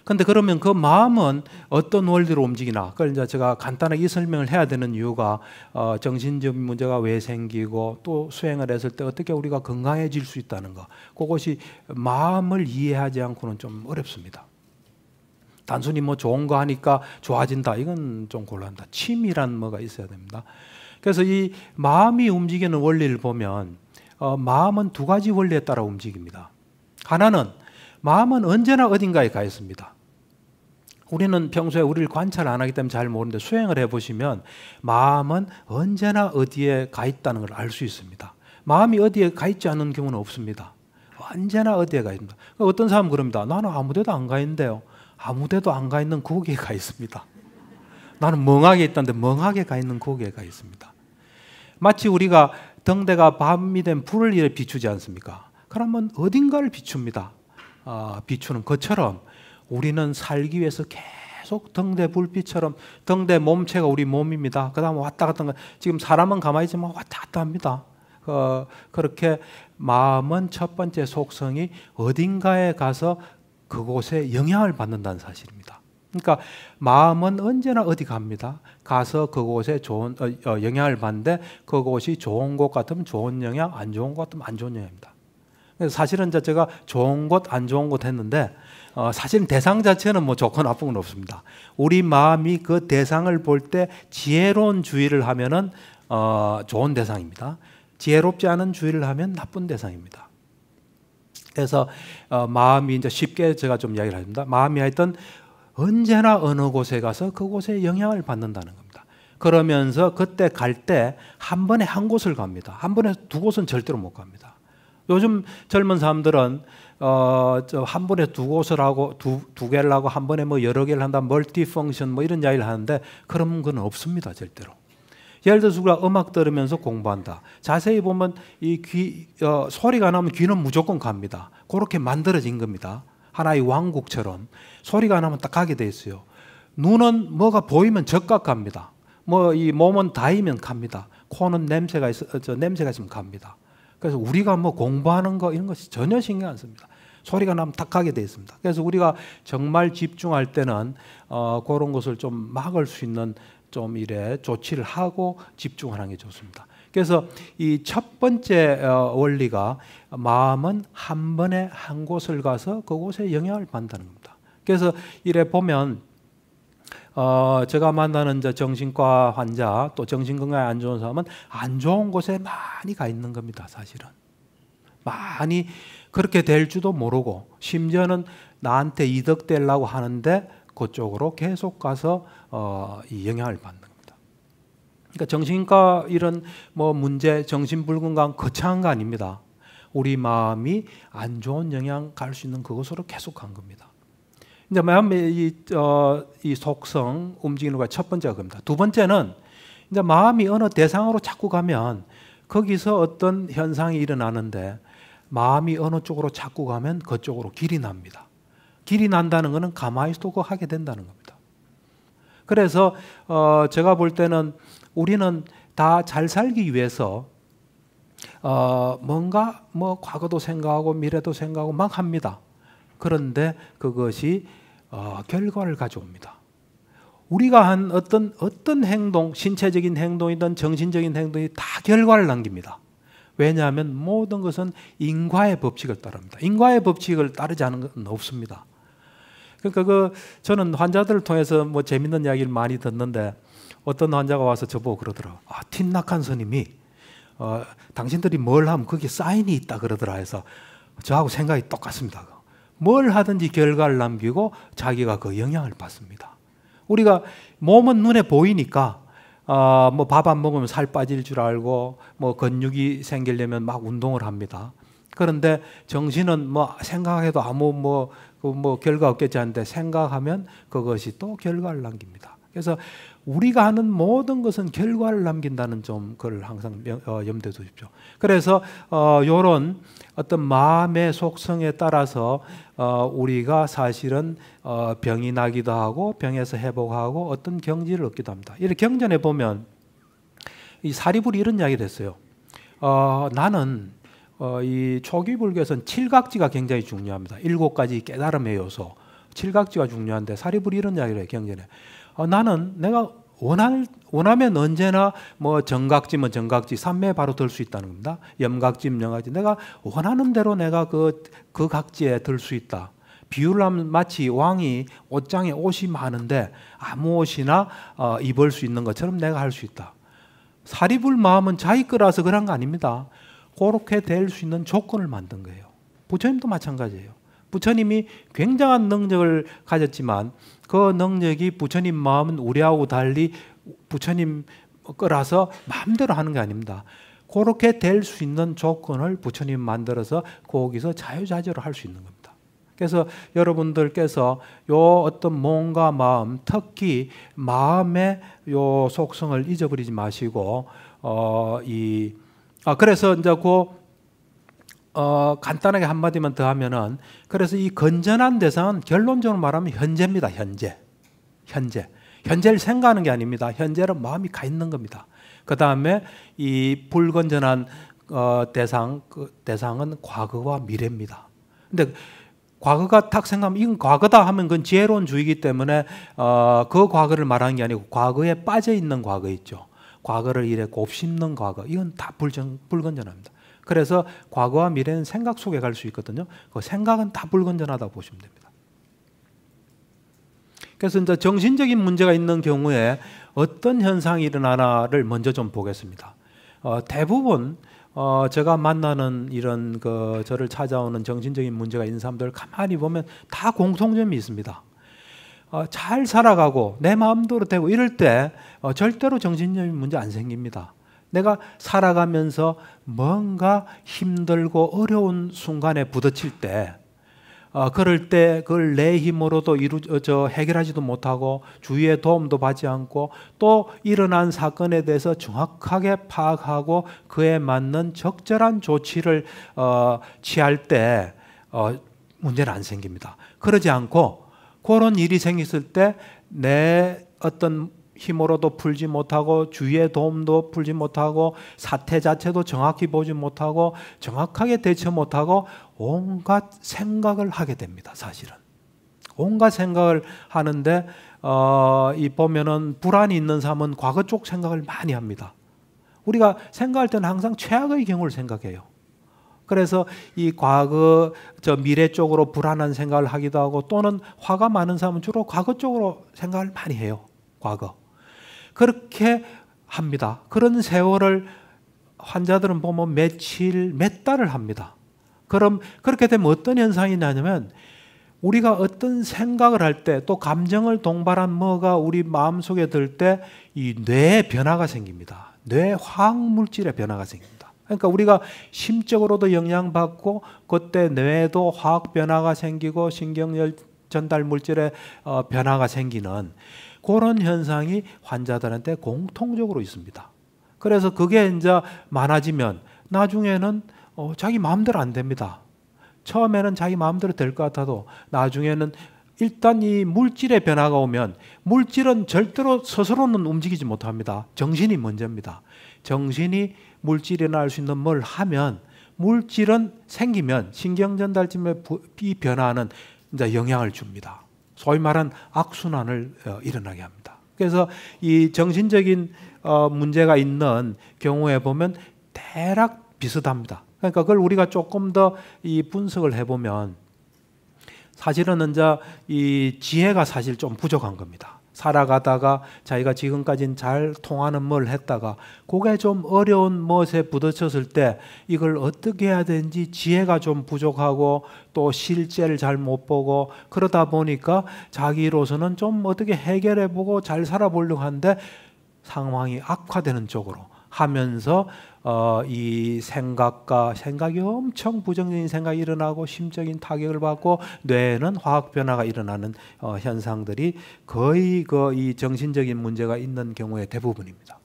근데 그러면 그 마음은 어떤 원리로 움직이나? 그걸 이제 제가 간단하게 이 설명을 해야 되는 이유가 정신적인 문제가 왜 생기고 또 수행을 했을 때 어떻게 우리가 건강해질 수 있다는 거. 그것이 마음을 이해하지 않고는 좀 어렵습니다. 단순히 뭐 좋은 거 하니까 좋아진다. 이건 좀 곤란하다. 취미란 뭐가 있어야 됩니다. 그래서 이 마음이 움직이는 원리를 보면 마음은 두 가지 원리에 따라 움직입니다. 하나는 마음은 언제나 어딘가에 가 있습니다. 우리는 평소에 우리를 관찰 안 하기 때문에 잘 모르는데 수행을 해보시면 마음은 언제나 어디에 가 있다는 걸 알 수 있습니다. 마음이 어디에 가 있지 않은 경우는 없습니다. 언제나 어디에 가 있습니다. 어떤 사람은 그럽니다. 나는 아무 데도 안 가 있는데요. 아무 데도 안 가 있는 거기에 가 있습니다. 나는 멍하게 있다는데 멍하게 가 있는 거기에 가 있습니다. 마치 우리가 등대가 밤이 된 불을 이렇게 비추지 않습니까? 그러면 어딘가를 비춥니다. 비추는 것처럼 우리는 살기 위해서 계속 등대 불빛처럼 등대 몸체가 우리 몸입니다. 그 다음에 왔다 갔다 지금 사람은 가만히 있지만 왔다 갔다 합니다. 그렇게 마음은 첫 번째 속성이 어딘가에 가서 그곳에 영향을 받는다는 사실입니다. 그러니까 마음은 언제나 어디 갑니다. 가서 그곳에 좋은 영향을 받는데 그곳이 좋은 곳 같으면 좋은 영향, 안 좋은 곳 같으면 안 좋은 영향입니다. 그래서 사실은 제가 좋은 곳, 안 좋은 곳 했는데 사실은 대상 자체는 뭐 좋고 나쁜 건 없습니다. 우리 마음이 그 대상을 볼 때 지혜로운 주의를 하면은 좋은 대상입니다. 지혜롭지 않은 주의를 하면 나쁜 대상입니다. 그래서 마음이 이제 쉽게 제가 좀 이야기를 합니다. 마음이 하여튼 언제나 어느 곳에 가서 그곳에 영향을 받는다는 겁니다. 그러면서 그때 갈 때 한 번에 한 곳을 갑니다. 한 번에 두 곳은 절대로 못 갑니다. 요즘 젊은 사람들은 한 번에 두 곳을 하고 두 개를 하고 한 번에 뭐 여러 개를 한다, 멀티 펑션 뭐 이런 이야기를 하는데 그런 건 없습니다, 절대로. 예를 들어서 우리가 음악 들으면서 공부한다. 자세히 보면 이 소리가 나면 귀는 무조건 갑니다. 그렇게 만들어진 겁니다. 하나의 왕국처럼 소리가 나면 딱 가게 돼 있어요. 눈은 뭐가 보이면 적각 갑니다. 뭐 이 몸은 닿으면 갑니다. 코는 냄새가 있으면 갑니다. 그래서 우리가 뭐 공부하는 거 이런 것이 전혀 신경 안 씁니다. 소리가 나면 딱 가게 돼 있습니다. 그래서 우리가 정말 집중할 때는 그런 것을 좀 막을 수 있는 좀 이래 조치를 하고 집중하는 게 좋습니다. 그래서 이 첫 번째 원리가 마음은 한 번에 한 곳을 가서 그곳에 영향을 받는다는 겁니다. 그래서 이래 보면 제가 만나는 정신과 환자 또 정신건강에 안 좋은 사람은 안 좋은 곳에 많이 가 있는 겁니다. 사실은 많이 그렇게 될 줄도 모르고 심지어는 나한테 이득 되려고 하는데 그쪽으로 계속 가서 이 영향을 받는 겁니다. 그러니까 정신과 이런 뭐 문제, 정신불건강 거창한 거 아닙니다. 우리 마음이 안 좋은 영향 갈 수 있는 그곳으로 계속 간 겁니다. 이제 마음의 이 속성 움직이는 거 첫 번째가 겁니다. 두 번째는 이제 마음이 어느 대상으로 자꾸 가면 거기서 어떤 현상이 일어나는데 마음이 어느 쪽으로 자꾸 가면 그쪽으로 길이 납니다. 길이 난다는 것은 가만히 있어도 그거 하게 된다는 겁니다. 그래서 제가 볼 때는 우리는 다 잘 살기 위해서 뭔가 뭐 과거도 생각하고 미래도 생각하고 막 합니다. 그런데 그것이 결과를 가져옵니다. 우리가 한 어떤 행동, 신체적인 행동이든 정신적인 행동이 다 결과를 남깁니다. 왜냐하면 모든 것은 인과의 법칙을 따릅니다. 인과의 법칙을 따르지 않은 건 없습니다. 그러니까 저는 환자들을 통해서 뭐 재밌는 이야기를 많이 듣는데 어떤 환자가 와서 저보고 그러더라고요. 틴낙한 스님이 당신들이 뭘 하면 거기에 사인이 있다 그러더라 해서 저하고 생각이 똑같습니다. 뭘 하든지 결과를 남기고 자기가 그 영향을 받습니다. 우리가 몸은 눈에 보이니까 뭐 밥 안 먹으면 살 빠질 줄 알고 뭐 근육이 생기려면 막 운동을 합니다. 그런데 정신은 뭐 생각해도 아무 뭐 결과 없겠지 하는데 생각하면 그것이 또 결과를 남깁니다. 그래서 우리가 하는 모든 것은 결과를 남긴다는 점 그걸 항상 염두에 두십시오. 그래서 이런 어떤 마음의 속성에 따라서 우리가 사실은 병이 나기도 하고 병에서 회복하고 어떤 경지를 얻기도 합니다. 이렇게 경전에 보면 이 사리불이 이런 이야기를 했어요. 나는 이 초기 불교에서는 칠각지가 굉장히 중요합니다. 7가지 깨달음의 요소. 칠각지가 중요한데 사리불이 이런 이야기를 해요. 경전에. 나는 내가 원하면 언제나 뭐 정각지면 정각지 삼매에 바로 들 수 있다는 겁니다. 염각지면 염각지. 내가 원하는 대로 내가 그 각지에 들 수 있다. 비유를 하면 마치 왕이 옷장에 옷이 많은데 아무 옷이나 입을 수 있는 것처럼 내가 할 수 있다. 사리불 마음은 자기 거라서 그런 거 아닙니다. 그렇게 될 수 있는 조건을 만든 거예요. 부처님도 마찬가지예요. 부처님이 굉장한 능력을 가졌지만 그 능력이 부처님 마음은 우리하고 달리 부처님 거라서 마음대로 하는 게 아닙니다. 그렇게 될 수 있는 조건을 부처님 만들어서 거기서 자유자재로 할 수 있는 겁니다. 그래서 여러분들께서 요 어떤 몸과 마음, 특히 마음의 요 속성을 잊어버리지 마시고 그래서 이제 간단하게 한마디만 더 하면은, 그래서 이 건전한 대상은 결론적으로 말하면 현재입니다. 현재를 생각하는 게 아닙니다. 현재는 마음이 가 있는 겁니다. 그 다음에 이 불건전한 대상은 과거와 미래입니다. 근데 과거가 딱 생각하면 이건 과거다 하면 그건 지혜로운 주의이기 때문에 그 과거를 말하는 게 아니고 과거에 빠져 있는 과거 있죠. 과거를 이래 곱씹는 과거, 이건 다 불건전합니다. 그래서 과거와 미래는 생각 속에 갈 수 있거든요. 그 생각은 다 불건전하다고 보시면 됩니다. 그래서 이제 정신적인 문제가 있는 경우에 어떤 현상이 일어나나를 먼저 좀 보겠습니다. 대부분 제가 만나는 이런 저를 찾아오는 정신적인 문제가 있는 사람들 가만히 보면 다 공통점이 있습니다. 잘 살아가고 내 마음대로 되고 이럴 때 절대로 정신적인 문제 안 생깁니다. 내가 살아가면서 뭔가 힘들고 어려운 순간에 부딪힐 때, 그럴 때 그걸 내 힘으로도 해결하지도 못하고 주위의 도움도 받지 않고 또 일어난 사건에 대해서 정확하게 파악하고 그에 맞는 적절한 조치를 취할 때 문제는 안 생깁니다. 그러지 않고 그런 일이 생겼을 때 내 어떤 힘으로도 풀지 못하고 주위의 도움도 풀지 못하고 사태 자체도 정확히 보지 못하고 정확하게 대처 못하고 온갖 생각을 하게 됩니다. 사실은 온갖 생각을 하는데 이 보면은 불안이 있는 사람은 과거 쪽 생각을 많이 합니다. 우리가 생각할 때는 항상 최악의 경우를 생각해요. 그래서 이 과거 미래 쪽으로 불안한 생각을 하기도 하고, 또는 화가 많은 사람은 주로 과거 쪽으로 생각을 많이 해요. 과거. 그렇게 합니다. 그런 세월을 환자들은 보면 며칠, 몇 달을 합니다. 그럼 그렇게 되면 어떤 현상이 나냐면, 우리가 어떤 생각을 할 때 또 감정을 동반한 뭐가 우리 마음속에 들 때 이 뇌에 변화가 생깁니다. 뇌 화학 물질의 변화가 생깁니다. 그러니까 우리가 심적으로도 영향받고 그때 뇌에도 화학 변화가 생기고 신경열 전달 물질의 변화가 생기는 그런 현상이 환자들한테 공통적으로 있습니다. 그래서 그게 이제 많아지면 나중에는 자기 마음대로 안 됩니다. 처음에는 자기 마음대로 될 것 같아도 나중에는 일단 이 물질의 변화가 오면, 물질은 절대로 스스로는 움직이지 못합니다. 정신이 먼저입니다. 정신이 물질이나 할 수 있는 뭘 하면, 물질은 생기면 신경전달쯤에 이 변화는 이제 영향을 줍니다. 소위 말한 악순환을 일어나게 합니다. 그래서 이 정신적인 문제가 있는 경우에 보면 대략 비슷합니다. 그러니까 그걸 우리가 조금 더 이 분석을 해보면, 사실은 이제 이 지혜가 사실 좀 부족한 겁니다. 살아가다가 자기가 지금까지는 잘 통하는 뭘 했다가 그게 좀 어려운 멋에 부딪혔을 때 이걸 어떻게 해야 되는지 지혜가 좀 부족하고 또 실제를 잘 못 보고, 그러다 보니까 자기로서는 좀 어떻게 해결해보고 잘 살아보려고 하는데 상황이 악화되는 쪽으로 하면서 이 생각이 엄청 부정적인 생각이 일어나고 심적인 타격을 받고 뇌에는 화학 변화가 일어나는 현상들이 거의 이 정신적인 문제가 있는 경우의 대부분입니다.